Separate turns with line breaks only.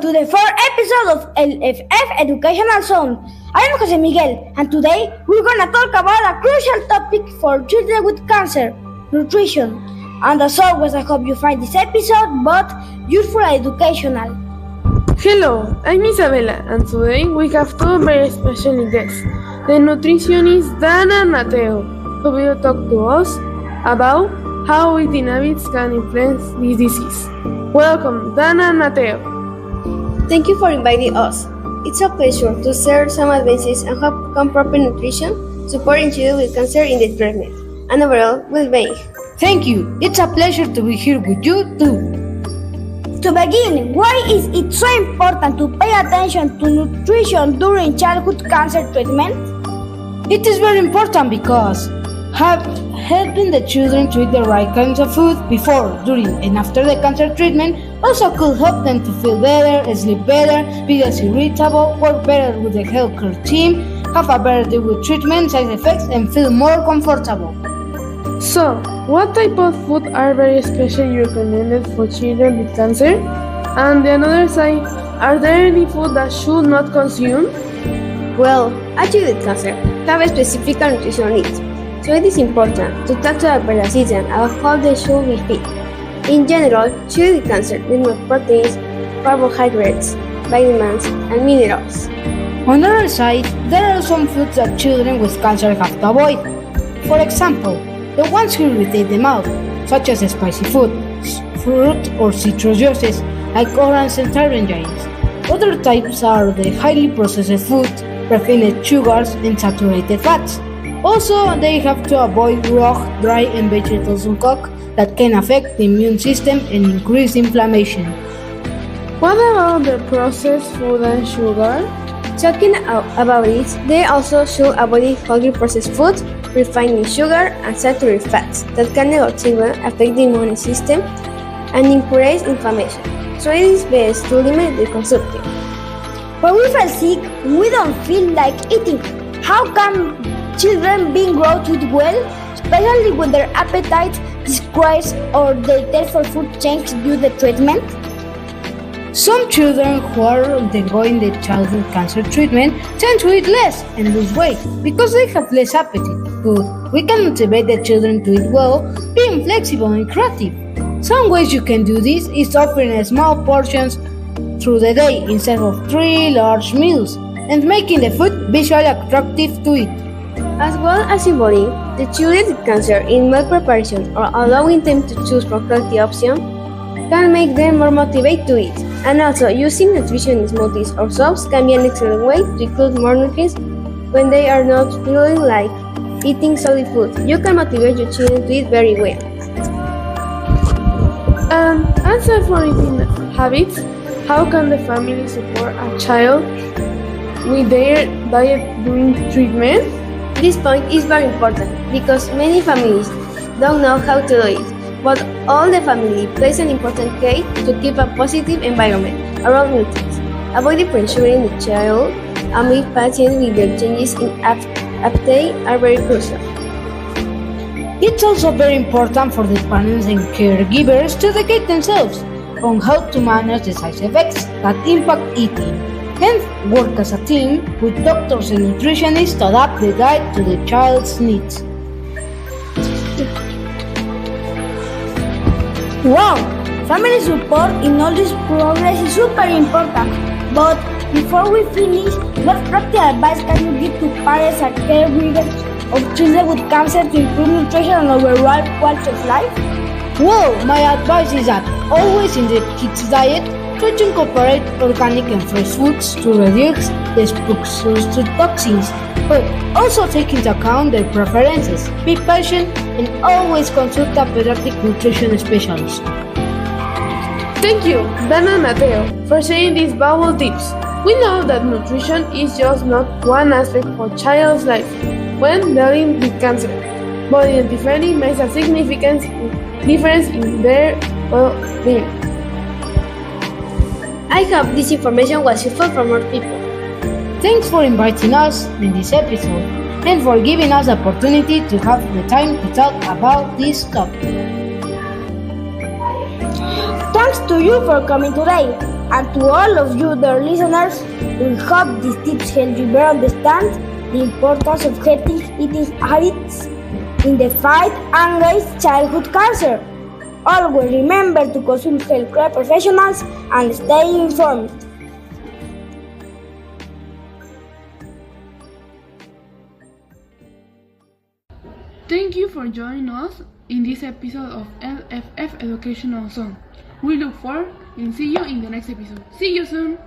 to the fourth episode of LFF Educational Zone. I am Jose Miguel, and today we're gonna talk about a crucial topic for children with cancer: nutrition. And as always, I hope you find this episode both useful and educational.
Hello, I'm Isabella, and today we have two very special guests, the nutritionist Dana and Mateo, who will talk to us about how eating habits can influence this disease. Welcome, Dana and Mateo.
Thank you for inviting us. It's a pleasure to share some advances on how to become proper nutrition, supporting children with cancer in the treatment, and overall well-being.
Thank you. It's a pleasure to be here with you too.
To begin, why is it so important to pay attention to nutrition during childhood cancer treatment?
It is very important because helping the children to eat the right kinds of food before, during, and after the cancer treatment also could help them to feel better, sleep better, be less irritable, work better with the healthcare team, have a better day with treatment side effects, and feel more comfortable.
So, what type of food are very especially recommended for children with cancer? And the other side, are there any food that should not consume?
Well, children with cancer have a specific nutritional needs, so it is important to talk to a pediatrician about how they should be fed. In general, children with cancer need more proteins, carbohydrates, vitamins, and minerals.
On the other side, there are some foods that children with cancer have to avoid. For example, the ones who irritate the mouth, such as spicy food, fruit or citrus juices, like orange and tangerines. Other types are the highly processed food, refined sugars, and saturated fats. Also, they have to avoid raw, dry, and vegetables uncooked that can affect the immune system and increase inflammation.
What about the processed food and sugar?
Talking about it, they also should avoid highly processed food, refined sugar, and saturated fats that can negatively affect the immune system and increase inflammation. So it is best to limit the consumption.
When we feel sick, we don't feel like eating. How can children being grown to eat well, especially when their appetite decreases or their taste for food changes due to the treatment?
Some children who are undergoing the childhood cancer treatment tend to eat less and lose weight because they have less appetite. But we can motivate the children to eat well, being flexible and creative. Some ways you can do this is offering small portions through the day instead of 3 large meals, and making the food visually attractive to eat.
As well as involving the children with cancer in meal preparation or allowing them to choose from healthy options can make them more motivated to eat. And also, using nutrition smoothies or soups can be an excellent way to include more nutrients when they are not feeling like eating solid food. You can motivate your children to eat very well.
And answer for eating habits, how can the family support a child with their diet during treatment?
This point is very important because many families don't know how to do it, but all the family plays an important role to keep a positive environment around nutrients. Avoiding pressuring the child and being patient with their changes in appetite are very crucial.
It's also very important for the parents and caregivers to educate themselves on how to manage the side effects that impact eating, and work as a team with doctors and nutritionists to adapt the diet to the child's needs.
Wow! Family support in all this progress is super important. But before we finish, what practical advice can you give to parents and caregivers of children with cancer to improve nutrition and overall quality of life?
Well, my advice is that always in the kids' diet, try to incorporate organic and fresh foods to reduce the exposure to toxins, but also take into account their preferences. Be patient and always consult a pediatric nutrition specialist.
Thank you, Dana and Mateo, for sharing these valuable tips. We know that nutrition is just not one aspect for a child's life when dealing with cancer, but identifying makes a significant difference in their well-being.
I hope this information was useful for more people.
Thanks for inviting us in this episode and for giving us the opportunity to have the time to talk about this topic.
Thanks to you for coming today, and to all of you, dear listeners. We hope these tips help you better understand the importance of healthy eating habits in the fight against childhood cancer. Always remember to consult healthcare professionals and stay informed.
Thank you for joining us in this episode of LFF Educational Zone. We look forward and see you in the next episode. See you soon!